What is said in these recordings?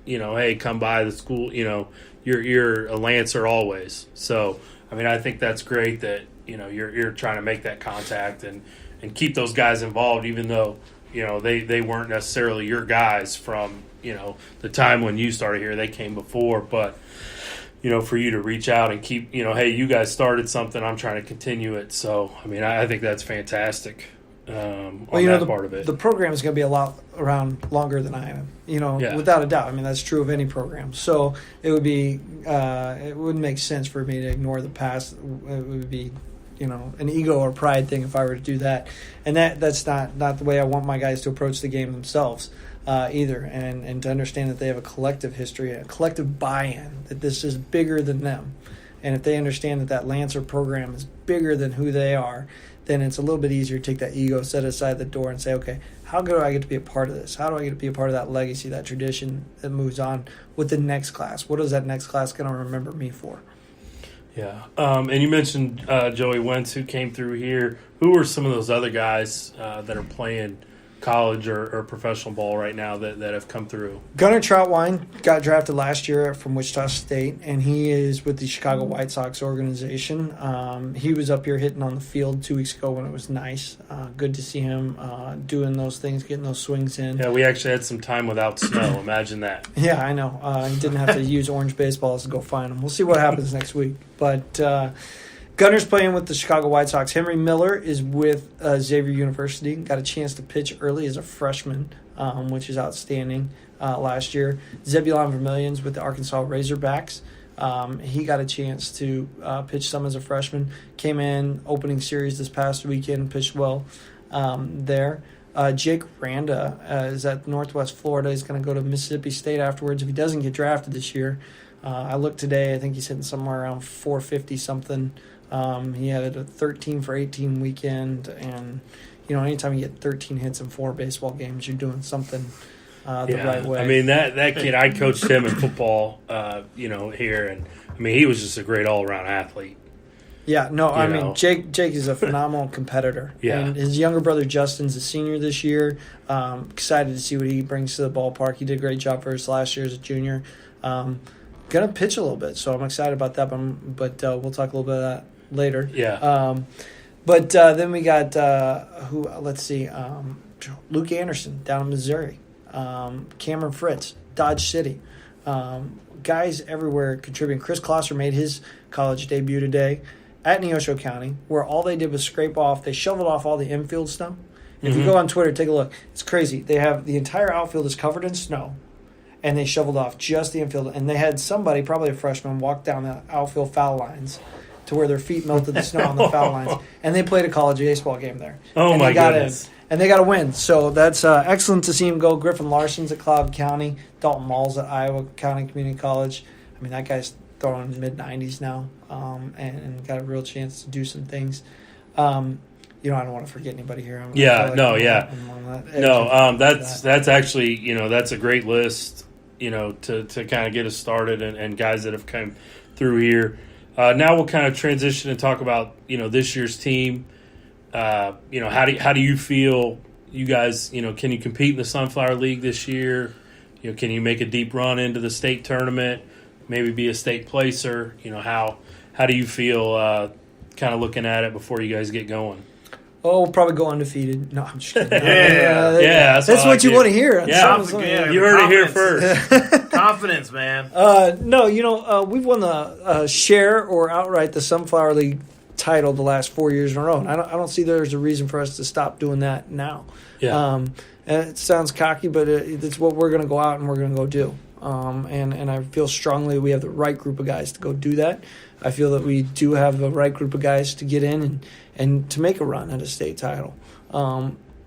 hey, come by the school, you're a Lancer always. So, I mean, I think that's great that, you're trying to make that contact and keep those guys involved, even though, they weren't necessarily your guys from, the time when you started here. They came before, but, for you to reach out and keep, hey, you guys started something, I'm trying to continue it. So, I mean, I think that's fantastic on that part of it. The program is going to be a lot around longer than I am, without a doubt. I mean, that's true of any program. So it would be, it wouldn't make sense for me to ignore the past. It would be, an ego or pride thing if I were to do that. And that's not the way I want my guys to approach the game themselves either. And to understand that they have a collective history, a collective buy-in, that this is bigger than them. And if they understand that Lancer program is bigger than who they are, then it's a little bit easier to take that ego, set it aside the door, and say, okay, how do I get to be a part of this? How do I get to be a part of that legacy, that tradition that moves on with the next class? What is that next class going to remember me for? Yeah. And you mentioned Joey Wentz, who came through here. Who are some of those other guys that are playing college or professional ball right now that have come through? Gunnar Troutwine got drafted last year from Wichita State, and he is with the Chicago White Sox organization. He was up here hitting on the field 2 weeks ago when it was nice. Good to see him doing those things, getting those swings in. Yeah, we actually had some time without snow. Imagine that. Yeah, I know. He didn't have to use orange baseballs to go find them. We'll see what happens next week. But Gunner's playing with the Chicago White Sox. Henry Miller is with Xavier University. Got a chance to pitch early as a freshman, which is outstanding last year. Zebulon Vermilion's with the Arkansas Razorbacks. He got a chance to pitch some as a freshman. Came in opening series this past weekend, pitched well there. Jake Randa is at Northwest Florida. He's going to go to Mississippi State afterwards if he doesn't get drafted this year. I looked today. I think he's hitting somewhere around 450 something. He had a 13 for 18 weekend, and anytime you get 13 hits in 4 baseball games, you're doing something the right way. I mean that kid. I coached him in football, here, and I mean he was just a great all around athlete. Yeah, no, I mean Jake is a phenomenal competitor. Yeah, and his younger brother Justin's a senior this year. Excited to see what he brings to the ballpark. He did a great job for us last year as a junior. Gonna pitch a little bit, so I'm excited about that. But we'll talk a little bit of that later. Yeah. But then we got Luke Anderson down in Missouri, Cameron Fritz, Dodge City, guys everywhere contributing. Chris Klosser made his college debut today at Neosho County, where all they did was they shoveled off all the infield snow. If you go on Twitter, take a look. It's crazy. They have the entire outfield is covered in snow, and they shoveled off just the infield. And they had somebody, probably a freshman, walk down the outfield foul lines to where their feet melted the snow on the foul lines. And they played a college baseball game there. Oh, my goodness. And they got a win. So that's excellent to see him go. Griffin Larson's at Cloud County. Dalton Mall's at Iowa County Community College. I mean, that guy's throwing mid-90s now and got a real chance to do some things. I don't want to forget anybody here. That's actually, that's a great list, to kind of get us started and guys that have come through here. Now we'll kind of transition and talk about, this year's team. How do you feel you guys, can you compete in the Sunflower League this year? Can you make a deep run into the state tournament, maybe be a state placer? How do you feel kind of looking at it before you guys get going? Oh, we'll probably go undefeated. No, I'm just kidding. That's what you want to hear. You heard it here first. Confidence, man. We've won the share or outright the Sunflower League title the last 4 years in a row. And I don't see there's a reason for us to stop doing that now. Yeah. And it sounds cocky, but it's what we're going to go out and we're going to go do. And I feel strongly we have the right group of guys to go do that. I feel that we do have the right group of guys to get in and to make a run at a state title.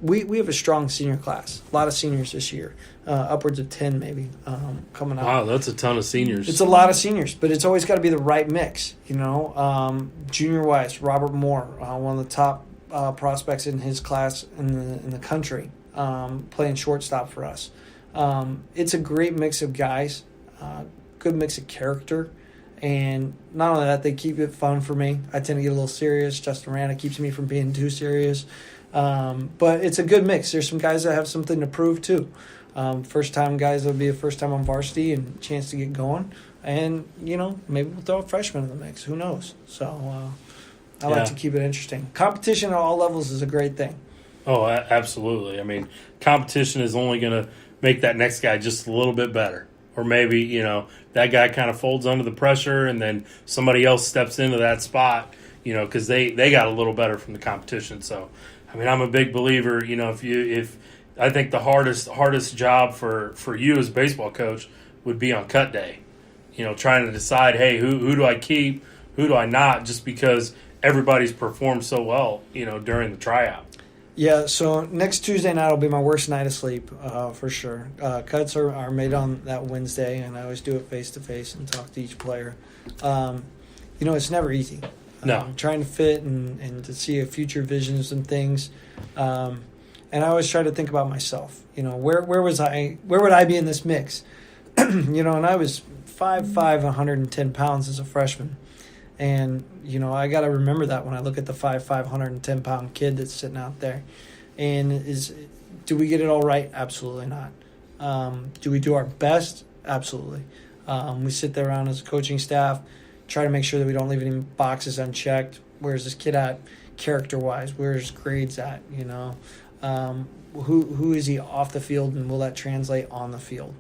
We have a strong senior class, a lot of seniors this year, upwards of 10 maybe coming out. Wow, that's a ton of seniors. It's a lot of seniors, but it's always got to be the right mix. Junior-wise, Robert Moore, one of the top prospects in his class in the country, playing shortstop for us. It's a great mix of guys, good mix of character. And not only that, they keep it fun for me. I tend to get a little serious. Justin Randa keeps me from being too serious. But it's a good mix. There's some guys that have something to prove, too. First time guys, it'll be a first time on varsity and chance to get going. And, maybe we'll throw a freshman in the mix. Who knows? So I like to keep it interesting. Competition at all levels is a great thing. Oh, absolutely. I mean, competition is only going to make that next guy just a little bit better. Or maybe, that guy kind of folds under the pressure and then somebody else steps into that spot, because they got a little better from the competition. So, I mean, I'm a big believer, if I think the hardest job for you as a baseball coach would be on cut day, trying to decide, hey, who do I keep, who do I not, just because everybody's performed so well, during the tryout. Yeah, so next Tuesday night will be my worst night of sleep, for sure. Cuts are made on that Wednesday, and I always do it face-to-face and talk to each player. It's never easy. No. Trying to fit and to see a future visions and things. And I always try to think about myself. Where would I be in this mix? And I was 5'5", 110 pounds as a freshman. And, I got to remember that when I look at the 5'5", 110-pound kid that's sitting out there. And do we get it all right? Absolutely not. Do we do our best? Absolutely. We sit there around as a coaching staff, try to make sure that we don't leave any boxes unchecked. Where's this kid at character-wise? Where's his grades at? Who is he off the field, and will that translate on the field?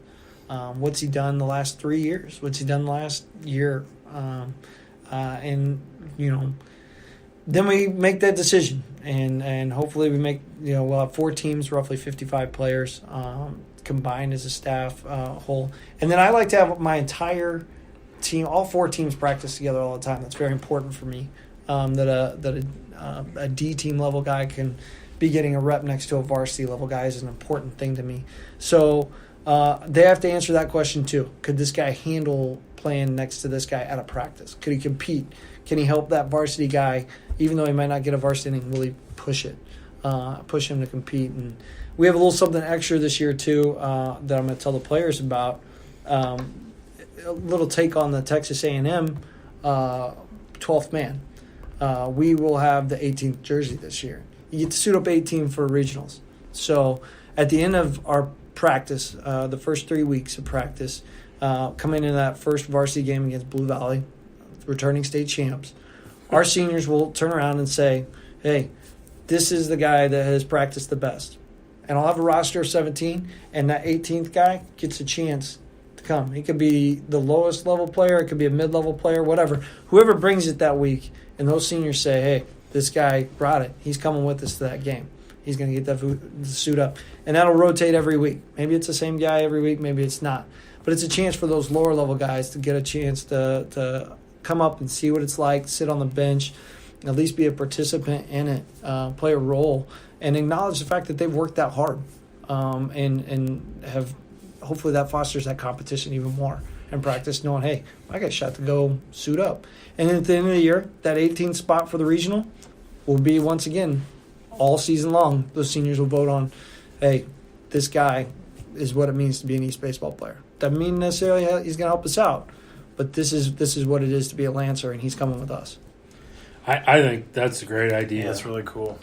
What's he done the last 3 years? What's he done the last year? Then we make that decision, and hopefully we make, we'll have 4 teams, roughly 55 players combined as a staff whole. And then I like to have my entire team, all 4 teams practice together all the time. That's very important for me, that a D team level guy can be getting a rep next to a varsity level guy is an important thing to me. So they have to answer that question too. Could this guy handle playing next to this guy at a practice? Could he compete? Can he help that varsity guy, even though he might not get a varsity inning? Will he push him to compete? And we have a little something extra this year too that I'm going to tell the players about. A little take on the Texas A&M 12th man. We will have the 18th jersey this year. You get to suit up 18 for regionals. So at the end of our practice, the first 3 weeks of practice, coming into that first varsity game against Blue Valley, returning state champs, our seniors will turn around and say, hey, this is the guy that has practiced the best. And I'll have a roster of 17, and that 18th guy gets a chance to come. He could be the lowest level player, it could be a mid-level player, whatever. Whoever brings it that week, and those seniors say, hey, this guy brought it. He's coming with us to that game. He's going to get that suit up. And that'll rotate every week. Maybe it's the same guy every week, maybe it's not. But it's a chance for those lower level guys to get a chance to come up and see what it's like, sit on the bench, at least be a participant in it, play a role, and acknowledge the fact that they've worked that hard, and have hopefully that fosters that competition even more and practice knowing, hey, I got a shot to go suit up. And then at the end of the year, that 18th spot for the regional will be once again all season long. Those seniors will vote on, hey, this guy is what it means to be an East baseball player. Doesn't mean necessarily he's going to help us out, but this is what it is to be a Lancer, and he's coming with us. I think that's a great idea. That's really cool.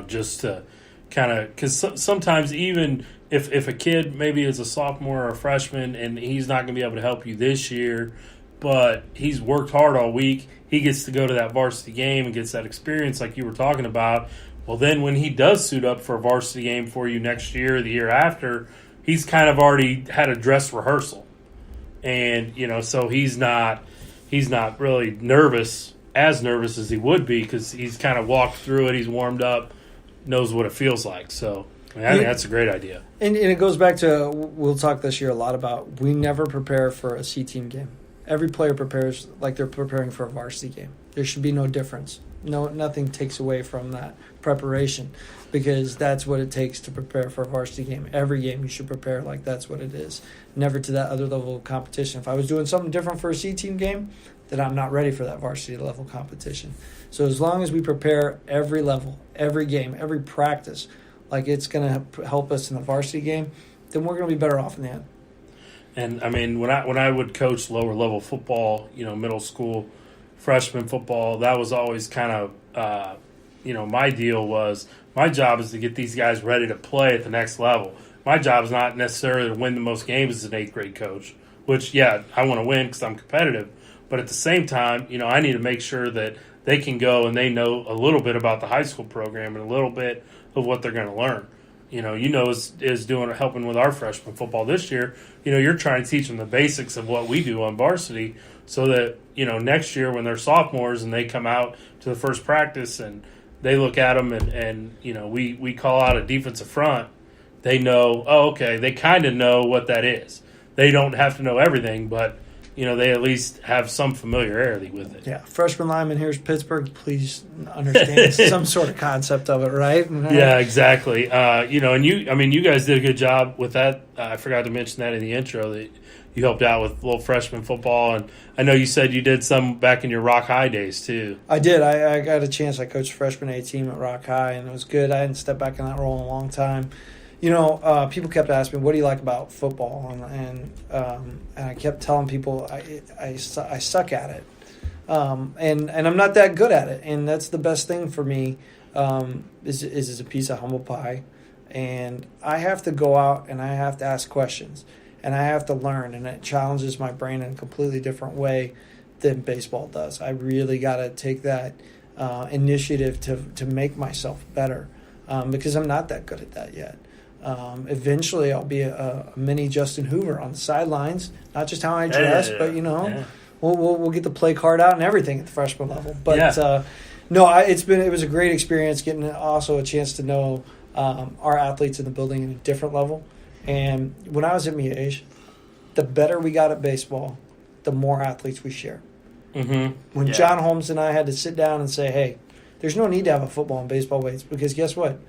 Just to kind of, because sometimes even if a kid maybe is a sophomore or a freshman and he's not going to be able to help you this year, but he's worked hard all week, he gets to go to that varsity game and gets that experience like you were talking about. Well, then when he does suit up for a varsity game for you next year or the year after, he's kind of already had a dress rehearsal. And, so he's not really as nervous as he would be because he's kind of walked through it, he's warmed up, knows what it feels like. So I think that's a great idea. And it goes back to, we'll talk this year a lot about, we never prepare for a C-team game. Every player prepares like they're preparing for a varsity game. There should be no difference. Nothing takes away from that preparation, because that's what it takes to prepare for a varsity game. Every game you should prepare like that's what it is. Never to that other level of competition. If I was doing something different for a C-team game, then I'm not ready for that varsity level competition. So as long as we prepare every level, every game, every practice, like it's going to help us in the varsity game, then we're going to be better off in the end. And I mean, when I would coach lower level football, middle school, freshman football, that was always kind of, my deal was, my job is to get these guys ready to play at the next level. my job is not necessarily to win the most games as an 8th grade coach, which, yeah, I want to win because I'm competitive. But at the same time, I need to make sure that they can go and they know a little bit about the high school program and a little bit of what they're going to learn. Is helping with our freshman football this year. You're trying to teach them the basics of what we do on varsity, so that next year when they're sophomores and they come out to the first practice and they look at them and we call out a defensive front, they know, oh, okay, they kind of know what that is. They don't have to know everything, but they at least have some familiarity with it. Yeah, freshman lineman, here's Pittsburgh. Please understand some sort of concept of it, right? Yeah, exactly. And you guys did a good job with that. I forgot to mention that in the intro, that you helped out with little freshman football. And I know you said you did some back in your Rock High days, too. I did. I got a chance. I coached freshman A team at Rock High, and it was good. I hadn't stepped back in that role in a long time. People kept asking me, what do you like about football? And I kept telling people I suck at it. And I'm not that good at it. And that's the best thing for me is a piece of humble pie. And I have to go out and I have to ask questions. And I have to learn. And it challenges my brain in a completely different way than baseball does. I really got to take that initiative to make myself better because I'm not that good at that yet. Eventually, I'll be a mini Justin Hoover on the sidelines. Not just how I dress, but we'll get the play card out and everything at the freshman level. But it was a great experience getting also a chance to know our athletes in the building in a different level. And when I was at Miege, the better we got at baseball, the more athletes we share. Mm-hmm. When John Holmes and I had to sit down and say, "Hey, there's no need to have a football and baseball weights because guess what?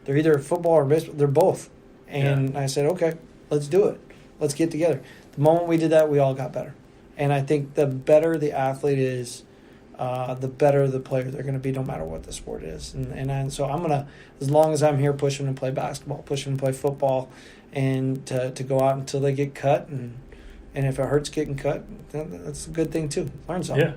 They're either football or baseball. They're both." And I said, okay, let's do it. Let's get together. The moment we did that, we all got better. And I think the better the athlete is, the better the player they're going to be no matter what the sport is. And so I'm going to, as long as I'm here, push them to play basketball, push them to play football, and to go out until they get cut. And if it hurts getting cut, that's a good thing too. Learn something. Yeah.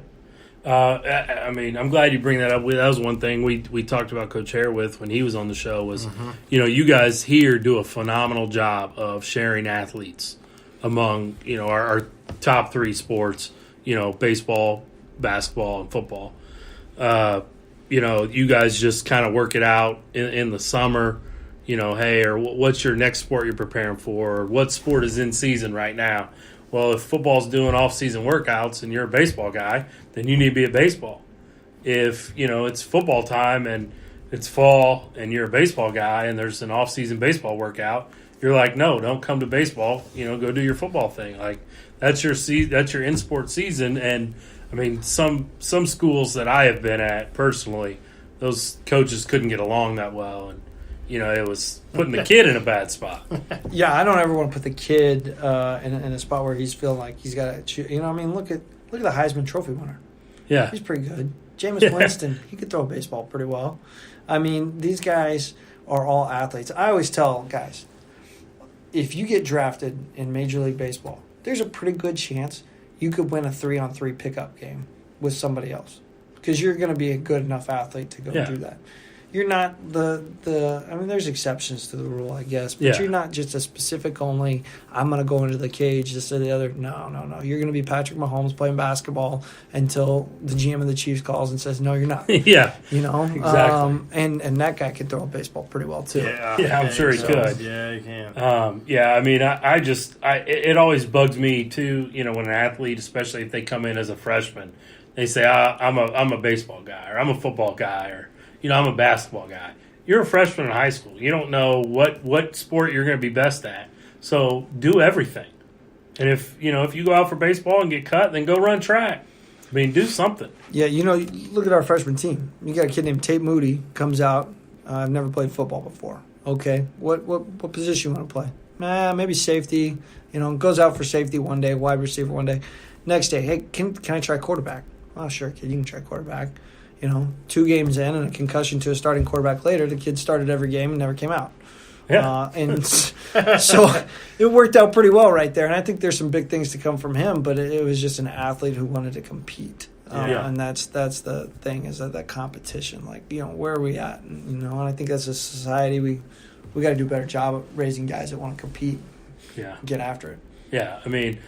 I'm glad you bring that up. That was one thing we talked about Coach Hare with when he was on the show was, you guys here do a phenomenal job of sharing athletes among, our top 3 sports, baseball, basketball, and football. You guys just kind of work it out in the summer, hey, or what's your next sport you're preparing for? Or what sport is in season right now? Well, if football's doing off-season workouts and you're a baseball guy, then you need to be at baseball. If, it's football time and it's fall and you're a baseball guy and there's an off-season baseball workout, you're like, no, don't come to baseball. Go do your football thing. Like, that's your in-sport season. And, some schools that I have been at personally, those coaches couldn't get along that well. And, it was putting the kid in a bad spot. Yeah, I don't ever want to put the kid in a spot where he's feeling like he's got to choose. Look at the Heisman Trophy winner. Yeah. He's pretty good. Jameis Winston, he could throw a baseball pretty well. These guys are all athletes. I always tell guys, if you get drafted in Major League Baseball, there's a pretty good chance you could win a 3-on-3 pickup game with somebody else because you're going to be a good enough athlete to go do that. You're not there's exceptions to the rule, I guess, but you're not just a specific only, I'm going to go into the cage, this or the other. No. You're going to be Patrick Mahomes playing basketball until the GM of the Chiefs calls and says, no, you're not. Yeah. Exactly. And that guy can throw a baseball pretty well, too. Yeah, I'm sure he could. Yeah, he can. It always bugs me, too, when an athlete, especially if they come in as a freshman, they say, I'm a baseball guy, or I'm a football guy, or I'm a basketball guy. You're a freshman in high school. You don't know what sport you're going to be best at. So do everything. And if you go out for baseball and get cut, then go run track. Do something. Yeah, look at our freshman team. You got a kid named Tate Moody comes out. I've never played football before. Okay, what position you want to play? Maybe safety. Goes out for safety one day, wide receiver one day. Next day, hey, can I try quarterback? Oh, sure, kid, you can try quarterback. 2 games in and a concussion to a starting quarterback later, the kid started every game and never came out. Yeah. And so it worked out pretty well right there. And I think there's some big things to come from him, but it was just an athlete who wanted to compete. And that's the thing is that competition, like, where are we at? And I think as a society, we we got to do a better job of raising guys that want to compete, Yeah. get after it. Yeah. I mean,